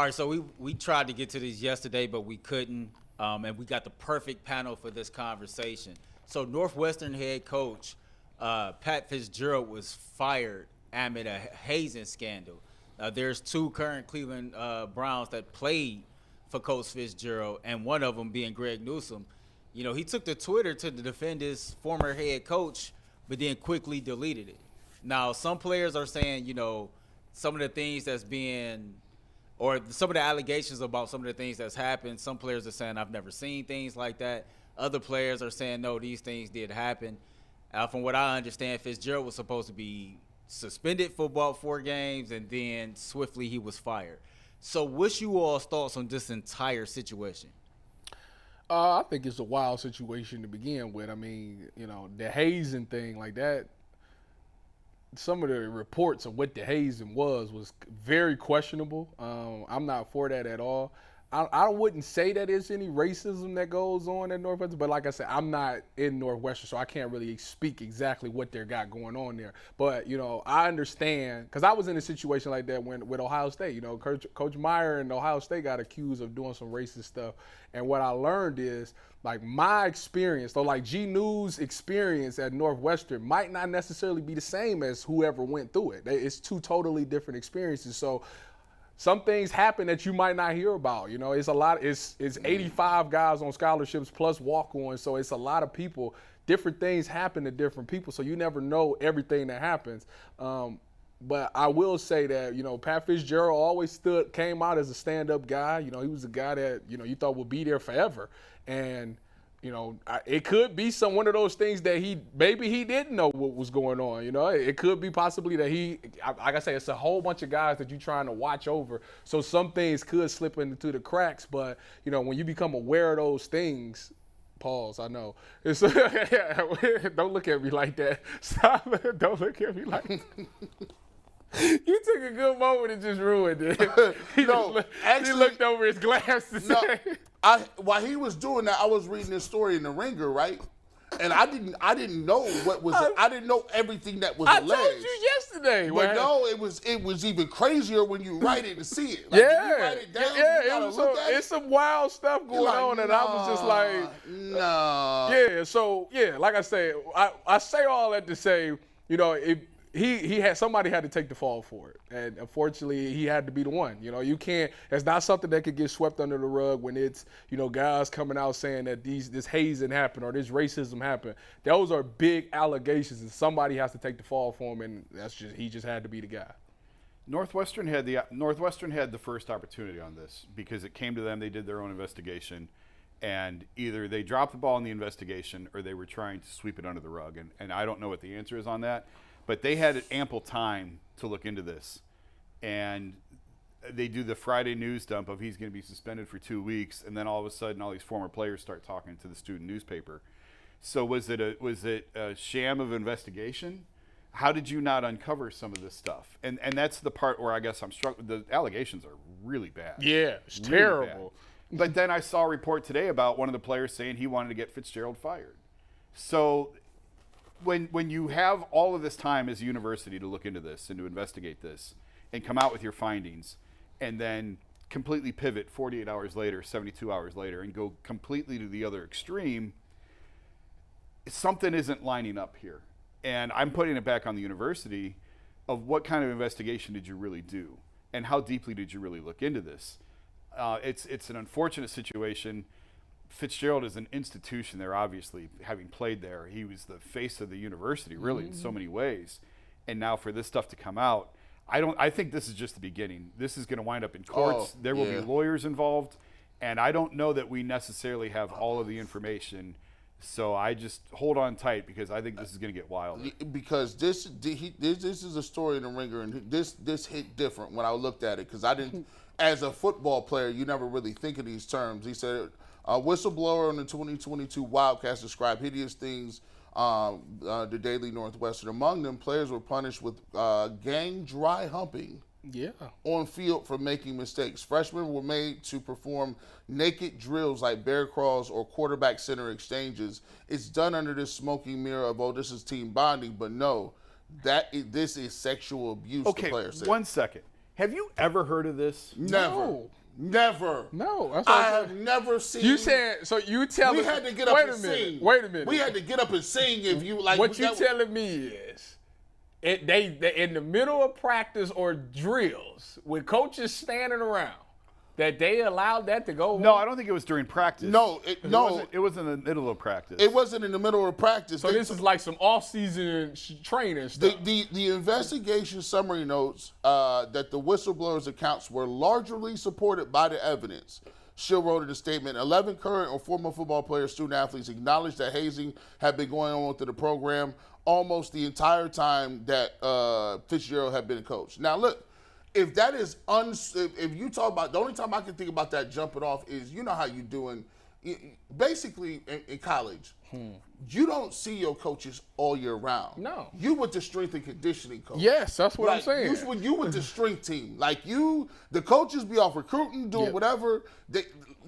All right, so we tried to get to these yesterday, but we couldn't, and we got the perfect panel for this conversation. So Northwestern head coach Pat Fitzgerald was fired amid a hazing scandal. There's two current Cleveland Browns that played for Coach Fitzgerald, and one of them being Greg Newsome. You know, he took to Twitter to defend his former head coach, but then quickly deleted it. Now, some players are saying, you know, some of the things that's being, or some of the allegations about some of the things that's happened, some players are saying, I've never seen things like that. Other players are saying, no, these things did happen. From what I understand, Fitzgerald was supposed to be suspended for about 4 games, and then swiftly he was fired. So what's you all's thoughts on this entire situation? I think it's a wild situation to begin with. I mean, you know, the hazing thing like that, some of the reports of what the hazing was very questionable. I'm not for that at all. I wouldn't say that there's any racism that goes on at Northwestern, but like I said, I'm not in Northwestern, so I can't really speak exactly what they got going on there. But, you know, I understand, because I was in a situation like that with Ohio State. You know, Coach Meyer and Ohio State got accused of doing some racist stuff. And what I learned is, like, my experience, so like G News' experience at Northwestern might not necessarily be the same as whoever went through it. It's two totally different experiences. So some things happen that you might not hear about. You know, it's a lot. It's 85 guys on scholarships plus walk-ons, so it's a lot of people. Different things happen to different people, so you never know everything that happens. But I will say that, you know, Pat Fitzgerald always came out as a stand-up guy. You know, he was a guy that, you know, you thought would be there forever. And, you know, it could be one of those things that maybe he didn't know what was going on. You know, it could be possibly that like I say, it's a whole bunch of guys that you're trying to watch over. So some things could slip into the cracks. But, you know, when you become aware of those things, pause, I know. Don't look at me like that. Stop. Don't look at me like that. You took a good moment and just ruined it. He looked over his glass to say. While he was doing that, I was reading this story in the Ringer, right? And I didn't know what was. I didn't know everything that was alleged. I told you yesterday. But man. no, it was even crazier when you write it and see it. Like, yeah, you write it down, it's some wild stuff going on, and I was just like, nah. Yeah. So yeah, like I said, I say all that to say, you know, somebody had to take the fall for it, and unfortunately he had to be the one. You know, you can't. It's not something that could get swept under the rug when it's, you know, guys coming out saying that this hazing happened or this racism happened. Those are big allegations, and somebody has to take the fall for him, and he just had to be the guy. Northwestern had the first opportunity on this because it came to them. They did their own investigation, and either they dropped the ball in the investigation or they were trying to sweep it under the rug. And I don't know what the answer is on that. But they had ample time to look into this. And they do the Friday news dump of he's going to be suspended for 2 weeks, and then all of a sudden all these former players start talking to the student newspaper. So was it a sham of investigation? How did you not uncover some of this stuff? And that's the part where I guess I'm struck. The allegations are really bad. Yeah, it's really terrible. Bad. But then I saw a report today about one of the players saying he wanted to get Fitzgerald fired. So when you have all of this time as a university to look into this and to investigate this and come out with your findings and then completely pivot 48 hours later, 72 hours later, and go completely to the other extreme, something isn't lining up here. And I'm putting it back on the university of what kind of investigation did you really do and how deeply did you really look into this? It's an unfortunate situation. Fitzgerald is an institution there, obviously, having played there. He was the face of the university, really, in so many ways. And now for this stuff to come out, I think this is just the beginning. This is going to wind up in courts. There will be lawyers involved. And I don't know that we necessarily have all of the information. So I just hold on tight because I think this is going to get wild. Because this is a story in the Ringer, and this hit different when I looked at it because I didn't, as a football player, you never really think of these terms. He said, a whistleblower on the 2022 Wildcats described hideous things the Daily Northwestern. Among them, players were punished with gang dry humping on field for making mistakes. Freshmen were made to perform naked drills like bear crawls or quarterback center exchanges. It's done under this smoking mirror of, oh, this is team bonding, but no, this is sexual abuse. Okay, the player said. 1 second. Have you ever heard of this? Never. No. Never. No, that's what I I'm have saying. never seen. You saying so? You telling we had to get up wait and a minute. sing. Wait a minute. We had to get up and sing if you like. What you telling me is, they in the middle of practice or drills with coaches standing around, that they allowed that to go on? No, I don't think it was during practice. No, it was in the middle of practice. It wasn't in the middle of practice. So this is like some off-season training stuff. The investigation summary notes that the whistleblower's accounts were largely supported by the evidence. Shield wrote in a statement, 11 current or former football players, student athletes acknowledged that hazing had been going on within the program almost the entire time that Fitzgerald had been a coach. Now, look, if that is if you talk about, the only time I can think about that jumping off is, you know how you doing, basically in college, you don't see your coaches all year round. No. You with the strength and conditioning coach. Yes, that's what I'm saying. You with the strength team. Like the coaches be off recruiting, doing whatever.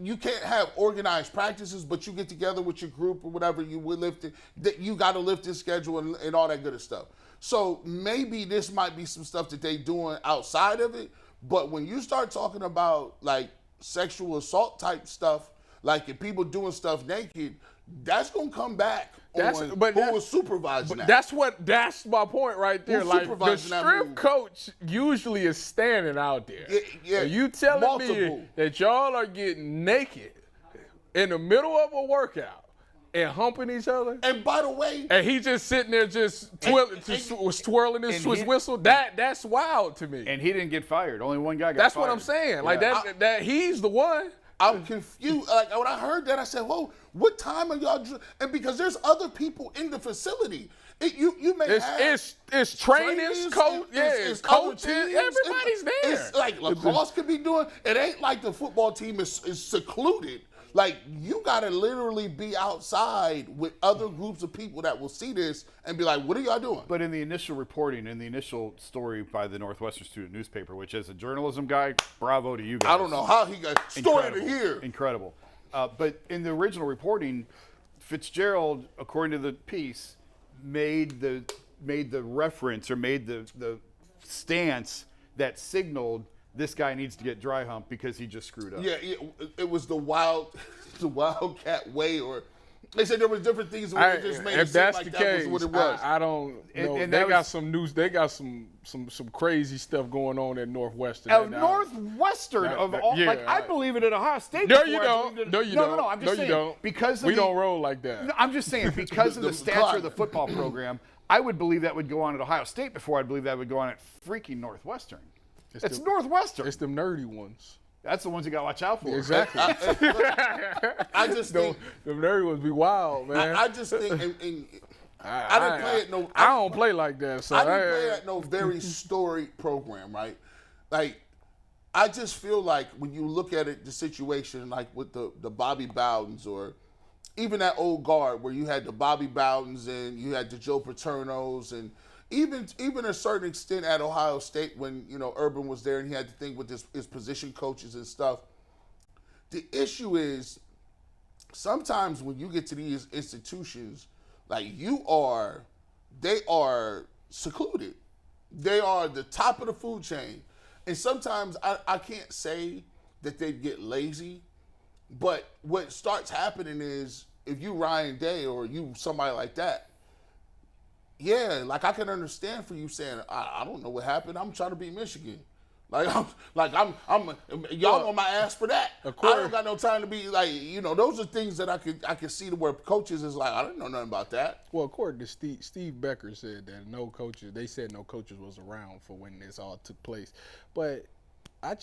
You can't have organized practices, but you get together with your group or whatever, you would lift it. You got to lift the schedule and all that good stuff. So maybe this might be some stuff that they doing outside of it. But when you start talking about like sexual assault type stuff, like if people doing stuff naked, that's gonna come back who was supervising that. That's my point right there. Who's Like the supervising that strength move? coach usually is standing out there. Yeah, Are you telling me multiple. that y'all are getting naked in the middle of a workout and humping each other? And by the way, And he just sitting there just twirling his Swiss whistle. That's wild to me. And he didn't get fired. Only one guy got That's fired. what I'm saying. Like Yeah. that he's the one. I'm confused. Like when I heard that, I said, "Whoa, what time are y'all?" And because there's other people in the facility, you may have It's trainers, coach, it's coaches, other teams, everybody's there. It's like lacrosse could be doing. It ain't like the football team is secluded. Like you gotta literally be outside with other groups of people that will see this and be like, "What are y'all doing?" But in the initial reporting, in the initial story by the Northwestern Student Newspaper, which as a journalism guy, bravo to you guys. I don't know how he got story to Incredible. hear. Incredible. But in the original reporting, Fitzgerald, according to the piece, made the reference or made the stance that signaled this guy needs to get dry hump because he just screwed up. Yeah, it was the Wildcat Way, or they said there was different things where it just made it If seem that's like the that case, was what it was. I don't know. And They that got was- some news. They got some crazy stuff going on at Northwestern. Of And Northwestern of all, yeah, like I believe it at Ohio State. No, before you I don't. believed it- No, you no, don't. No, I'm just No, you saying don't. because of we the, don't roll like that. No, I'm just saying because of the The stature clock. of the football program, I would believe that would go on at Ohio State before I'd believe that would go on at freaking Northwestern. It's Northwestern. It's them nerdy ones. That's the ones you got to watch out for. Exactly. I just think them nerdy ones be wild, man. I just think I didn't play it no. I don't play like that. So I didn't play at no very storied program, right? Like, I just feel like when you look at it, the situation like with the Bobby Bowdens or even that old guard where you had the Bobby Bowdens and you had the Joe Paternos and even a certain extent at Ohio State when, Urban was there and he had to think with his position coaches and stuff. The issue is sometimes when you get to these institutions, like they are secluded. They are the top of the food chain. And sometimes I can't say that they get lazy, but what starts happening is if you Ryan Day or you somebody like that, yeah, like I can understand for you saying, I don't know what happened. I'm trying to beat Michigan. I'm y'all on my ass for that. I don't got no time to be like, those are things that I could see to where coaches is like, I didn't know nothing about that. Well, according to Steve Becker said that they said no coaches was around for when this all took place. But I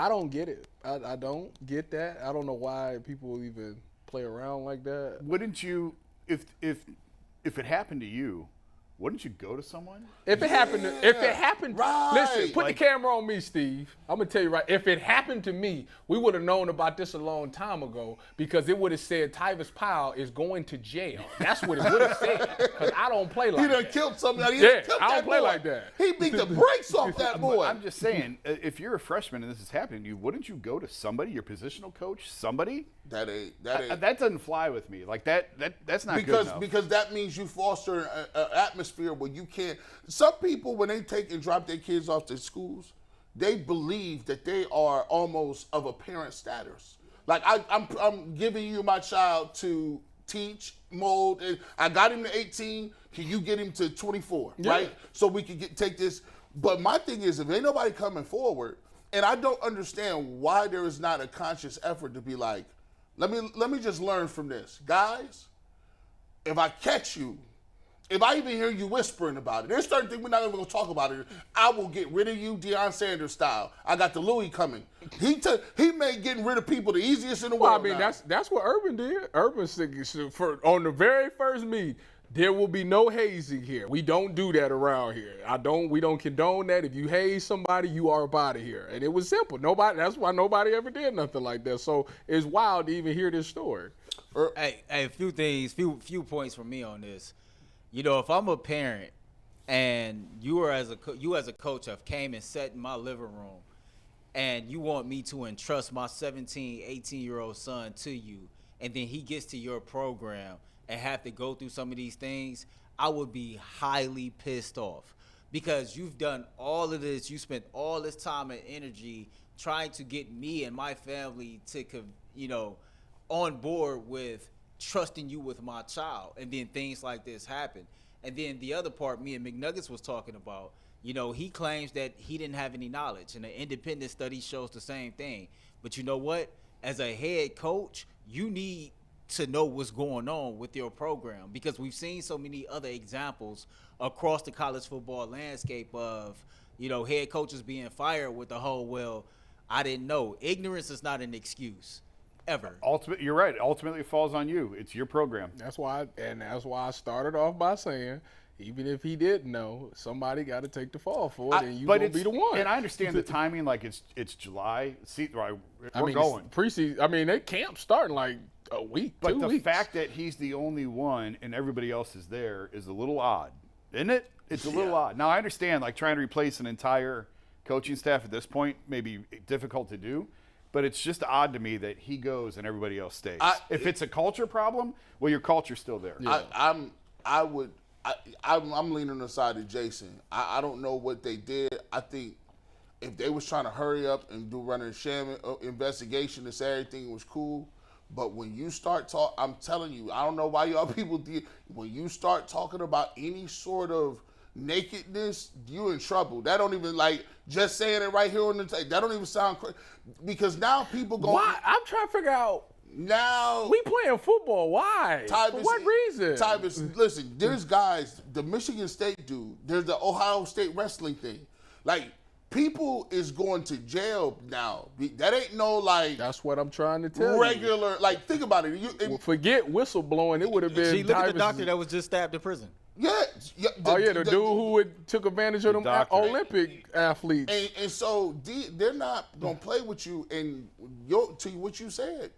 don't get it. I don't get that. I don't know why people even play around like that. Wouldn't you, if it happened to you, wouldn't you go to someone? If it happened, right. Listen, put the camera on me, Steve. I'm gonna tell you right. If it happened to me, we would have known about this a long time ago because it would have said Tyvis Powell is going to jail. That's what it would have said. Because I don't play like He that. done killed somebody. Yeah, I don't play like that. He beat the brakes off that boy. I'm just saying, if you're a freshman and this is happening to you, wouldn't you go to somebody, your positional coach, somebody? That ain't. That doesn't fly with me. Like that's not good enough. Because that means you foster an atmosphere where you can't. Some people when they take and drop their kids off to schools, they believe that they are almost of a parent status. Like I'm giving you my child to teach, mold, and I got him to 18. Can you get him to 24, right? So we can take this. But my thing is, if ain't nobody coming forward, and I don't understand why there is not a conscious effort to be like, let me just learn from this, guys. If I catch you, if I even hear you whispering about it, there's certain things we're not even going to talk about it. I will get rid of you, Deion Sanders style. I got the Louis coming. He made getting rid of people the easiest in the world. I mean, now. that's what Urban did. Urban said on the very first meet, there will be no hazing here. We don't do that around here. We don't condone that. If you haze somebody, you are up out of here. And it was simple. That's why nobody ever did nothing like that. So it's wild to even hear this story. Hey, a few things, few points from me on this. You know, if I'm a parent and you as a coach have came and sat in my living room and you want me to entrust my 17, 18-year-old son to you, and then he gets to your program and have to go through some of these things, I would be highly pissed off because you've done all of this. You spent all this time and energy trying to get me and my family to, on board with trusting you with my child, and then things like this happen. And then the other part me and McNuggets was talking about, he claims that he didn't have any knowledge, and the independent study shows the same thing. But you know what? As a head coach, you need to know what's going on with your program, because we've seen so many other examples across the college football landscape of, head coaches being fired with the whole, well, I didn't know. Ignorance is not an excuse. Ever. You're right. Ultimately, it falls on you. It's your program. That's why I started off by saying, even if he didn't know, somebody got to take the fall for it, and you gonna be the one. And I understand the timing. Like it's July. See, we're going preseason. I mean, they camp starting like a week, but 2 the weeks. fact that he's the only one and everybody else is there is a little odd, isn't it? It's a little odd. Now I understand, like trying to replace an entire coaching staff at this point may be difficult to do. But it's just odd to me that he goes and everybody else stays. If it's a culture problem, well, your culture's still there. Yeah. I'm leaning on the side of Jason. I don't know what they did. I think if they was trying to hurry up and run a sham investigation and say everything was cool, but when you start I'm telling you, I don't know why y'all people did. When you start talking about any sort of nakedness, you in trouble. That don't even, like, just saying it right here on the tape, that don't even sound crazy. Because now people go. Why? I'm trying to figure out. Now We playing football. Why? Tyvis, For what reason? Tyvis, listen, there's guys, the Michigan State dude, there's the Ohio State wrestling thing. Like, people is going to jail now. That ain't no, like. That's what I'm trying to tell regular, you. like, think about it. Forget whistleblowing. It would have been. See, look at the doctor that was just stabbed in prison. Yeah. The dude who took advantage of them Olympic athletes. And so they're not going to play with you. And to what you said,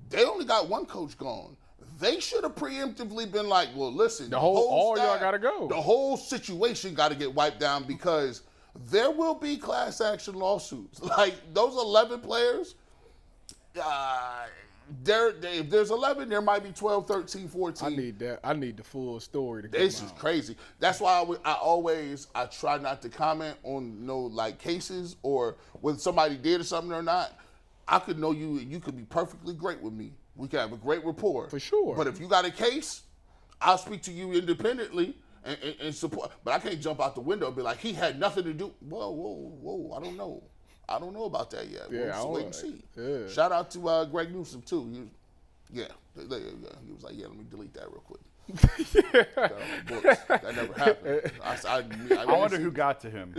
they only got one coach gone. They should have preemptively been like, well, listen, all staff, y'all got to go. The whole situation got to get wiped down, because there will be class action lawsuits. Like, those 11 players, if there's 11, there might be 12, 13, 14. I need that. I need the full story to come This out. is crazy. That's why I try not to comment on cases or whether somebody did or something or not. I could know you. You could be perfectly great with me. We could have a great rapport. For sure. But if you got a case, I'll speak to you independently and support. But I can't jump out the window and be like, he had nothing to do. Whoa. I don't know. I don't know about that yet. Yeah, we'll wait and see. Yeah. Shout out to Greg Newsom, too. He was like, let me delete that real quick. That never happened. I wonder who got to him.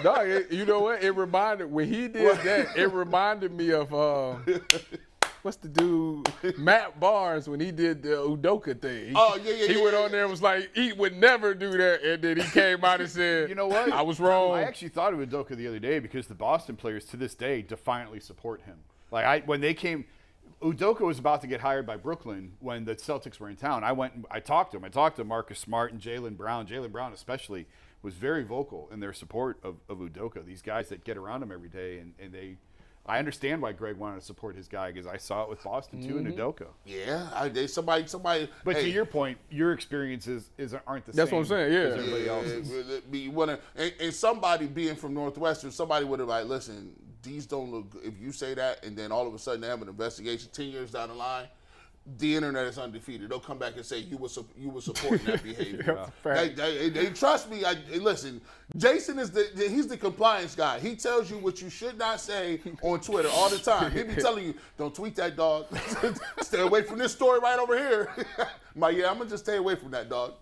No, you know what? When he did that, it reminded me of what's the dude, Matt Barnes, when he did the Udoka thing. He went on there and was like, he would never do that, and then he came out and said, you know what? I was wrong. I actually thought of Udoka the other day because the Boston players to this day defiantly support him. Like when they came, Udoka was about to get hired by Brooklyn when the Celtics were in town. I went and I talked to him. I talked to Marcus Smart and Jaylen Brown. Jaylen Brown especially was very vocal in their support of Udoka. These guys that get around him every day and they I understand why Greg wanted to support his guy because I saw it with Boston too in Udoka. Yeah, somebody. But hey, to your point, your experiences aren't the same. That's what I'm saying, yeah. as everybody else's. You wanna, and somebody being from Northwestern, somebody would have like, listen, these don't look good. If you say that, and then all of a sudden they have an investigation 10 years down the line, the internet is undefeated. They'll come back and say you were supporting that behavior. They trust me. Listen, Jason he's the compliance guy. He tells you what you should not say on Twitter all the time. He be telling you, don't tweet that, dog. Stay away from this story right over here. I'm like, yeah, I'm gonna just stay away from that, dog.